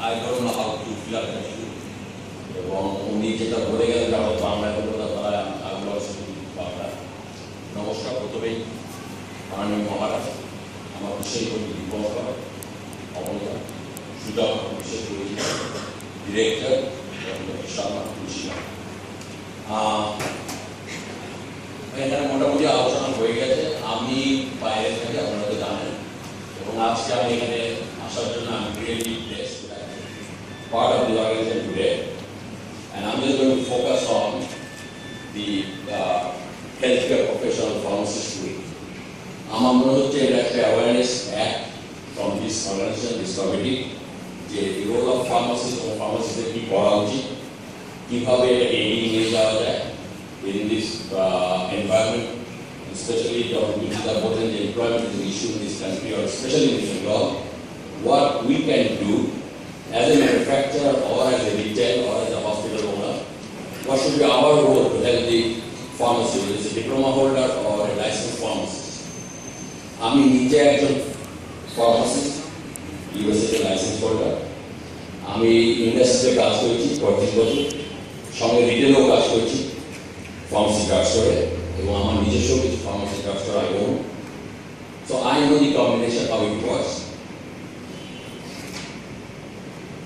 I don't know how to fill up that shoe. এবং উনি যেটা বলে গেলেন আমার বাংলায় বলবো তারা আগ্রহ বাংলা। নমস্কার, প্রথমেই মাননীয় মহারাজ, আমার বিশেষ করে দিবঙ্কর অবদান সুযোগ বিশেষ করে ডিরেক্টর শর্মা তুলসীরা এখানে মোটামুটি আলোচনা হয়ে গেছে। আমি বাইরে থেকে আপনারা জানেন এবং আজকে আমি এখানে আসার জন্য আমি really blessed part of the organization today, and I'm just going to focus on the healthcare professional pharmacist week. আমার মনে হচ্ছে এটা একটা awareness act from this organization, this committee, যে রোল অফ ফার্মাসিস্ট এবং ফার্মাসিস্টের কী করা উচিত, কীভাবে এটাকে এগিয়ে নিয়ে যাওয়া যায় in this environment, especially যখন বিরোধিতা বলছেন যে employment is an issue in this country or especially in Bengal, what we can do as a manufacturer or as a retail or as a hospital owner, what should be our role to help the pharmacy, whether it's a diploma holder or a licensed pharmacist. আমি নিজে একজন pharmacist, USA licence holder. আমি ইন্ডাস্ট্রিতে কাজ করেছি 35 বছর, সঙ্গে রিটেলেও কাজ করেছি ফার্মাসি ড্রাগ স্টোরে, এবং আমার নিজস্ব কিছু pharmacy drug store I own. So I know the combination how it works.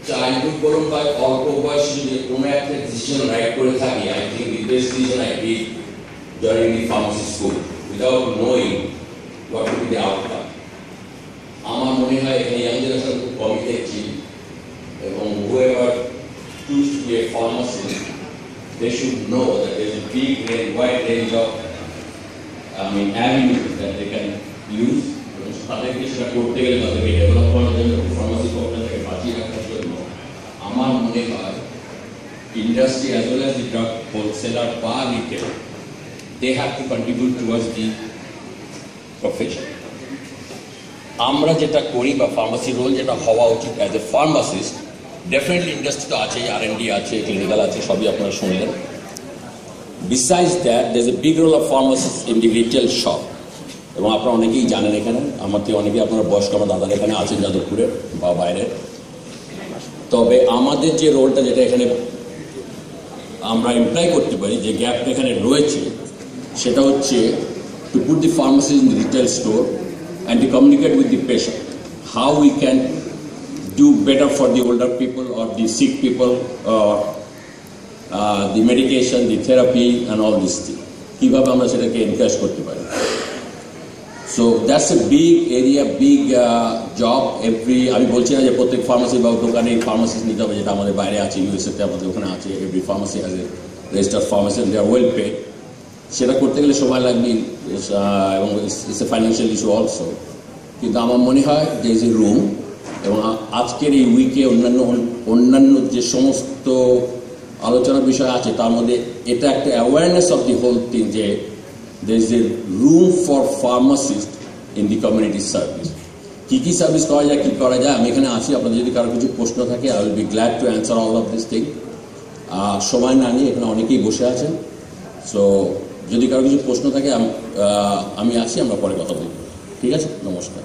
Childhood বলুন বা অল্প বয়সে যদি কোনো একটা ডিসিশন রাইট করে থাকি, I think the best decision I did during the pharmacy school without knowing what would be the outcome. আমার মনে হয় এখানে ইয়াং জেনারেশন খুব কমই দেখছি, এবং whoever choose to be a pharmacist, they should know that there is a big range, wide range of avenues that they can use. তাদেরকে সেটা করতে গেলে তাদেরকে ডেভেলপ করার জন্য, ফার্মাসি কোম্পানিকে বাঁচিয়ে রাখার জন্য আমার মনে হয় industry as well as the drug wholesaler বা retail, they have to contribute towards the profession. আমরা যেটা করি বা ফার্মাসি রোল যেটা হওয়া উচিত as a pharmacist, definitely industry তো আছে, R&D আছে, ক্লিনিক্যাল আছে, সবই আপনারা শুনলেন। Besides that there is a big role of pharmacist in the retail shop, এবং আপনারা অনেকেই জানেন এখানে, আমার থেকে অনেকেই আপনারা বয়স্ক আমার দাদার এখানে আছেন যাদবপুরের বা বাইরের। তবে আমাদের যে রোলটা যেটা এখানে আমরা ইমপ্লাই করতে পারি, যে গ্যাপটা এখানে রয়েছে, সেটা হচ্ছে to put the pharmacies in the retail store and to communicate with the patient how we can do better for the older people or the sick people, or the medication, the therapy and all these things, কিভাবে আমরা সেটাকে encourage করতে পারি। So that's a big area, big job. আমি বলছি না যে প্রত্যেক ফার্মাসি বা দোকানে ফার্মাসিস্ট নিতে হবে, যেটা আমাদের বাইরে আছে, ইউএসএতে আমাদের ওখানে আছে, every pharmacy has a registered pharmacy and they are well paid. সেটা করতে গেলে সময় লাগবে এবং it's a financial issue also. কিন্তু আমার মনে হয় যে ইজ এ রুম, এবং আজকের এই উইকে অন্যান্য যে সমস্ত আলোচনার বিষয় আছে তার মধ্যে এটা একটা awareness of the whole thing, যে there is a room for pharmacist in the community service. কি কি সার্ভিস করা যায়, কি করা যায়, আমি এখানে আছি। আপনাদের যদি কারো কিছু প্রশ্ন থাকে, I will be glad to answer all of this thing. সময় না নিয়ে এখানে অনেকেই বসে আছেন, সো যদি কারো কিছু প্রশ্ন থাকে আমি আছি, আমরা পরে কথা বলব। ঠিক আছে, নমস্কার।